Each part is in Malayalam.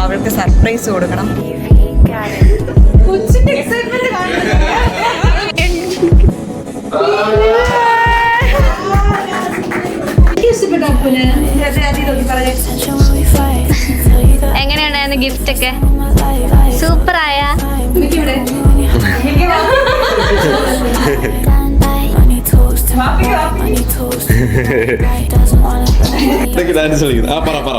അവൾക്ക് സർപ്രൈസ് കൊടുക്കണം. എങ്ങനെയുണ്ടായിരുന്നു ഗിഫ്റ്റ് ഒക്കെ? സൂപ്പറായ ഡാൻസ് കളിക്കുന്നു. ആ പറ പറ.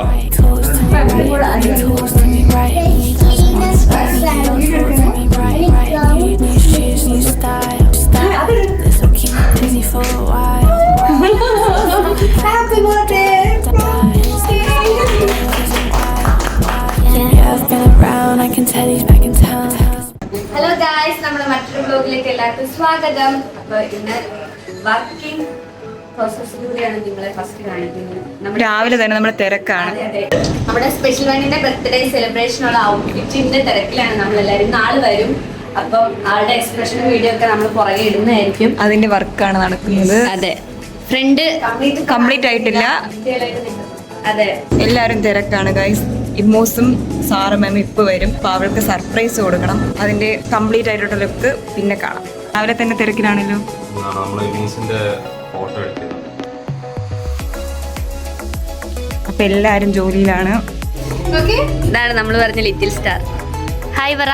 ഹലോ ഗായ്സ്, നമ്മുടെ മറ്റൊരു ബ്ലോഗിലേക്ക് എല്ലാവർക്കും സ്വാഗതം. അപ്പൊ ഇന്ന് വർക്കിംഗ് പ്രോസസ്സിലൂടെയാണ് നിങ്ങളെ ഫസ്റ്റ് കാണിക്കുന്നത്. രാവിലെ തന്നെ നമ്മുടെ തിരക്കാണ്. നമ്മുടെ സ്പെഷ്യൽ വണ്ണിന്റെ ബർത്ത്ഡേ സെലിബ്രേഷനുള്ള ഔട്ട്ഫിറ്റിന്റെ തിരക്കിലാണ് നമ്മളെല്ലാവരും. നാളെ വരും. അപ്പം ആളുടെ എക്സ്പ്രഷൻ വീഡിയോ ഒക്കെ നമ്മൾ പുറകെ ഇടുന്നതായിരിക്കും. അതിന്റെ വർക്കാണ് നടക്കുന്നത്. അതെ, ഫ്രണ്ട് കംപ്ലീറ്റ് ആയിട്ടില്ല. അതെ, എല്ലാവരും തിരക്കാണ് ഗൈസ്. ഇമ്മോസും സാറും മാമും ഇപ്പൊ വരും. അപ്പൊ അവൾക്ക് സർപ്രൈസ് കൊടുക്കണം. അതിന്റെ കംപ്ലീറ്റ് ആയിട്ടുള്ള ലുക്ക് പിന്നെ കാണാം. രാവിലെ തന്നെ തിരക്കിലാണല്ലോ. അപ്പൊ എല്ലാരും ജോലിയിലാണ്. ഇതാണ് നമ്മൾ പറഞ്ഞ ലിറ്റിൽ സ്റ്റാർ. ഹായ് പറ.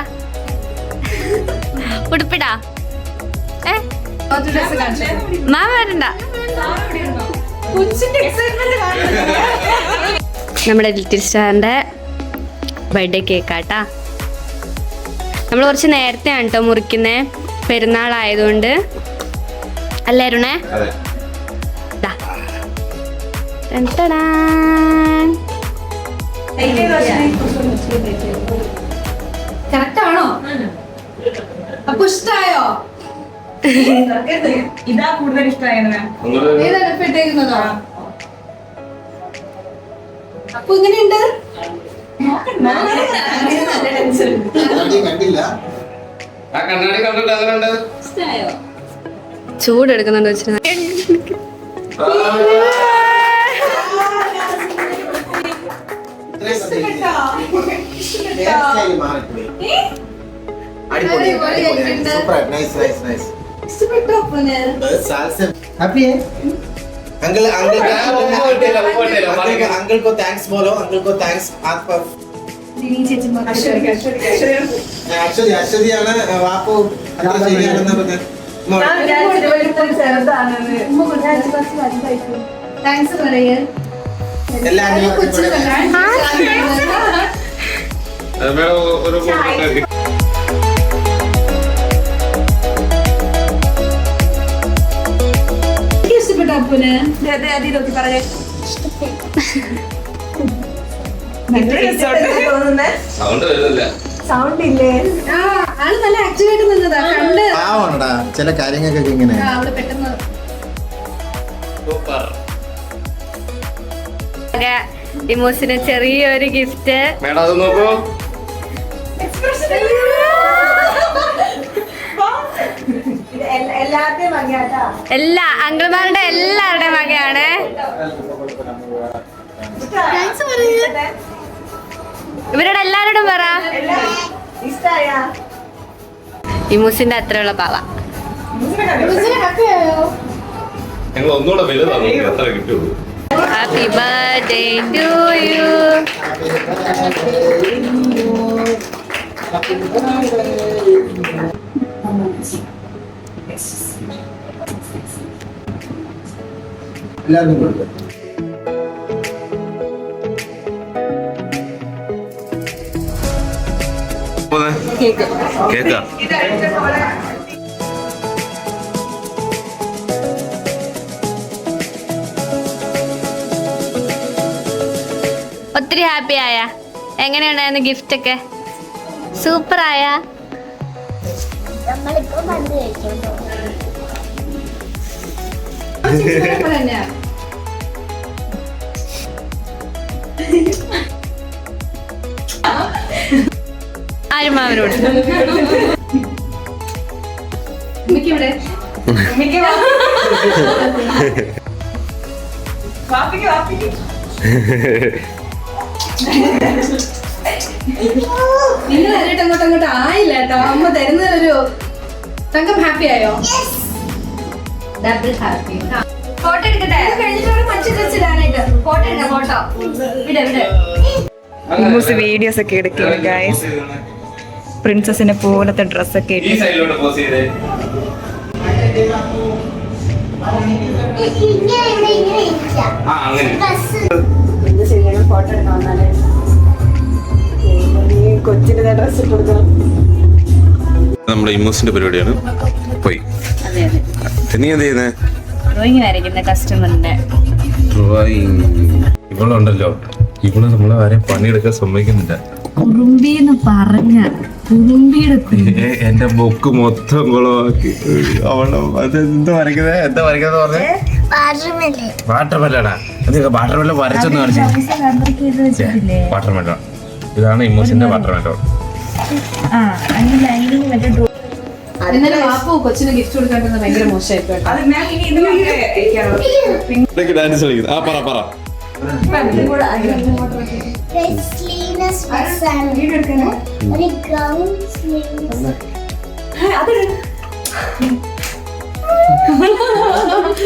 ഉടുപ്പിടാ. മാമ വരണ്ട. നമ്മുടെ ലിറ്റിൽ സ്റ്റാറിന്റെ ബർത്ത്ഡേ കേക്കാട്ടാ. നമ്മൾ കുറച്ച് നേരത്തെയാണ് കേട്ടോ മുറിക്കുന്നേ, പെരുന്നാളായതുകൊണ്ട്. അല്ലായിരുന്നേ? കറക്റ്റാണോ? അപ്പൊ ഇഷ്ടായോ? ഇതാ കൂടുതൽ ഇഷ്ടമായിരുന്നു. ഏതാണ് ഇപ്പൊ ഇട്ടേക്കുന്നതോ? അപ്പൊ ഇങ്ങനെയുണ്ട്. ചൂടെടുക്കുന്നുണ്ട് വെച്ചിട്ട്. अंकल को थैंक्स बोलो. अंकल को थैंक्स. അശ്വതിയാണ് വാപ്പു അത്ര ശരിയാണെന്ന് പറഞ്ഞു. താങ്ക്സ് പറയേ. ഇഷ്ടപ്പെട്ട അപ്പുന് സൗണ്ട് ഇല്ലേ? ആള് നല്ല ആക്റ്റീവ് ആയിട്ട് നിന്നതാ. കണ്ട് പാവണ്ടാ ചില കാര്യങ്ങൾക്കൊക്കെ ഇങ്ങനെ. അവള് പെട്ടെന്ന് ഇമോസിന് ചെറിയൊരു ഗിഫ്റ്റ്. എല്ലാ അങ്കിൾമാരുടെ എല്ലാവരുടെയും വകയാണ്. ഇവരോട് എല്ലാവരോടും പറ. ഇമൂസിന്റെ അത്രയുള്ള പാവ. ഞങ്ങൾ ഒന്നുകൂടെ വലുതാണ്, എത്ര കിട്ടുള്ളൂ. Happy birthday to you. എല്ലാവർക്കും കൊടുക്കും. കേക്കാ ഒത്തിരി ഹാപ്പി ആയ? എങ്ങനെയുണ്ടായിരുന്നു ഗിഫ്റ്റ് ഒക്കെ? സൂപ്പർ ആയ? ആരുമാവനോട് നിങ്ങൾ തരട്ടെ അങ്ങോട്ട് ആയില്ല കേട്ടോ. അമ്മ തരുന്ന ഒരു തങ്കം ഹാപ്പി ആയോ? Double happy. ഫോട്ടോ എടുക്കട്ടെ? കഴിഞ്ഞിട്ട് മറ്റു ഡ്രസ്സിലാണായിട്ട് ഫോട്ടോ എടുക്കാം. ഫോട്ടോ വിടെ ഇമ്മൂസ് വീഡിയോസ് ഒക്കെ എടുക്കുകയാണ് ഗൈസ്. പ്രിൻസസിനെ പോലത്തെ ഡ്രസ്സൊക്കെ ഈ സൈഡിലോട്ട് പോസ് ചെയ്തേ. ആ അങ്ങനെ ഫോട്ടോ എടുക്കാൻ വന്നാലേ കൊച്ചിന്റെ ഡ്രസ് ഇട്ട് കൊടുക്കണം. നമ്മുടെ ഇമ്മൂസിന്റെ പരിപാടിയാണ്. പോയി അതെ അതെ നീ എന്ത് ചെയ്യുന്നേ? ഡ്രോയിങ് വരയ്ക്കുന്ന കസ്റ്റമറിന്റെ. ഇവളുണ്ടല്ലോ, ഇവള് നമ്മളെ ആരെയും പണിയെടുക്കാൻ സമ്മതിക്കുന്നില്ല. കുറുമ്പിന്ന് പറഞ്ഞ കുറുമ്പിയുടെ എന്റെ ബുക്ക് മൊത്തം കുളമാക്കി. അവളെ എന്താ വരയ്ക്കുന്നത് പറഞ്ഞേ? വാട്ടർമെല്ലടാ. വാട്ടർമെല്ലൻ വരച്ചൊന്ന് കാണിച്ചു. വാട്ടർമെല്ലൻ ഇതാണ് ഇമ്മൂസിന്റെ വാട്ടർമെല്ലൻ. ഇന്നലെ വാപ്പു കൊച്ചിന് ഗിഫ്റ്റ് കൊടുക്കാണ്ടെന്ന് ഭയങ്കര മോശമായിട്ടോ. ഡാൻസ് കളിക്കുന്നു. ആ പറ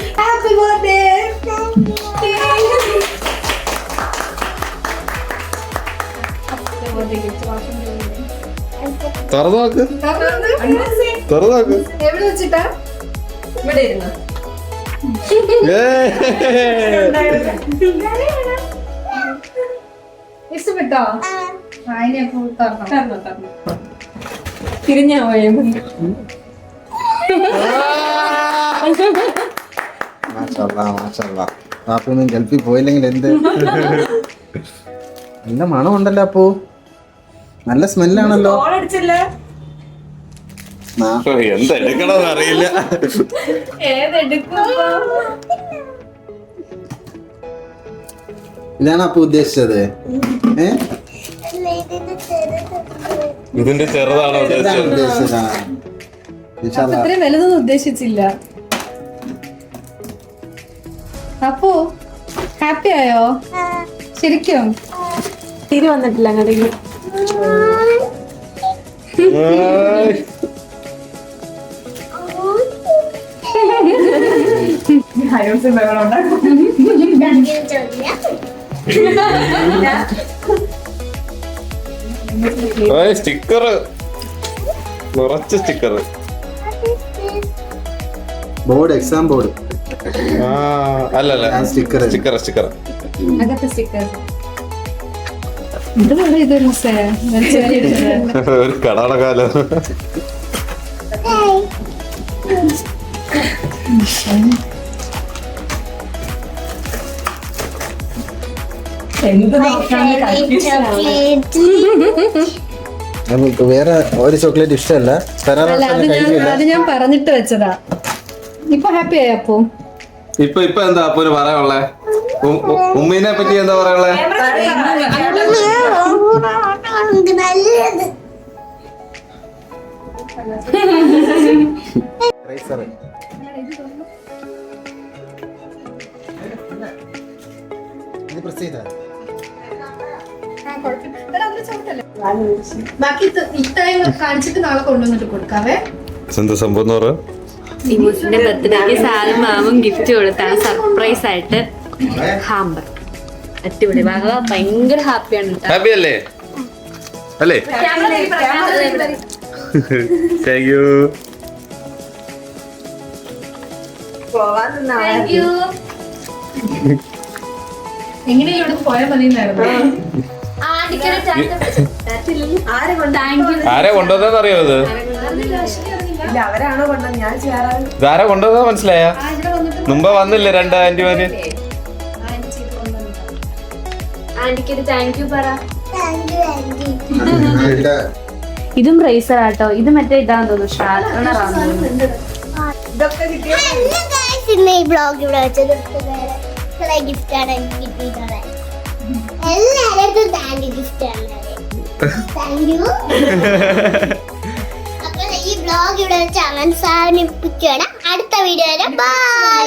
ഹാപ്പി ബർത്ത്ഡേ. തുറന്നു നോക്ക്. എവിടെ വെച്ചിട്ടാ? ഇവിടെ ഇരുന്നു. ഇഷ്ടപ്പെട്ടോ? തിരിഞ്ഞാ പോയ വാപ്പൊന്നും ഗൾഫിൽ പോയില്ലെങ്കിൽ എന്ത് നല്ല മണമുണ്ടല്ലോ. അപ്പോ നല്ല സ്മെല്ലാണല്ലോ. എന്താ എടുക്കണമെന്ന് അറിയില്ല. ഇതാണ് അപ്പൊ ഉദ്ദേശിച്ചത്? ഇതിന്റെ ചെറുതാണോ ഉദ്ദേശിച്ചത്? ഇത്രയും വലുതൊന്നും ഉദ്ദേശിച്ചില്ല. അപ്പോ ഹാപ്പി ആയോ? ശരിക്കും തിരി വന്നിട്ടില്ല അങ്ങോട്ടേക്ക്. സ്റ്റിക്കർ, നിറച്ച സ്റ്റിക്കർ. Board, exam board. അല്ലല്ല, സ്റ്റിക്കർ. അകത്തെ സ്റ്റിക്കർ. ഇത് വളരെ ഇതൊരു ഒരു കടാടകാലം. നമുക്ക് വേറെ ഒരു ചോക്ലേറ്റ് ഇഷ്ടമല്ല. അത് ഞാൻ പറഞ്ഞിട്ട് വെച്ചതാ. ഇപ്പൊ ഹാപ്പി ആയി അപ്പോ? ഇപ്പൊ എന്താ അപ്പൊന് പറയാനുള്ളേ? ഉമ്മീനെ പറ്റി എന്താ പറയാനുള്ളേ? ബാക്കി ഇട്ടായി കാണിച്ചിട്ട് നാളെ കൊണ്ടുവന്നിട്ട് കൊടുക്കാവേ. എന്താ സംഭവം എന്ന് പറയാ? ഇമോസിന്റെ ബർത്ത്ഡേക്ക് സാറും മാമും ഗിഫ്റ്റ് കൊടുത്താണ് സർപ്രൈസ് ആയിട്ട്. ഹാമ്പർ അടിപൊളി. ഭയങ്കര ഹാപ്പിയാണ്. ഹാപ്പി അല്ലേ? അല്ലേ? Thank you. എങ്ങനെയാ ഇവിടെ പോയാൽ മതിയായിരുന്നു. ആരെ കൊണ്ടുവന്നെന്ന് അറിയോ? ഇത് അവരാണോ കൊണ്ടുവന്നത്? ഞാൻ ചേരാൻ ഇതാരാ കൊണ്ടുവന്നത് മനസ്സിലായ? മുമ്പ് വന്നില്ലേ 2 ആന്റിമാര്? ആന്റിക്ക് താങ്ക് യു പറ. ഇതും റേസർ ആട്ടോ. ഇത് മറ്റേ ഇതാന്ന് തോന്നുന്നു, ഷാർപ്പണറാണ്. ഈ ബ്ലോഗ് ഇവിടെ വെച്ചത് ഗിഫ്റ്റ് ആണ് എനിക്ക് കിട്ടിയിട്ടുള്ളത്. എല്ലാവരും താങ്ക് യു. ഗിഫ്റ്റ് ആണ്. Thank you. അപ്പൊ ഈ ബ്ലോഗ് ഇവിടെ വെച്ച് അവസാനിപ്പിക്കുകയാണ്. അടുത്ത വീഡിയോയില് ബൈ.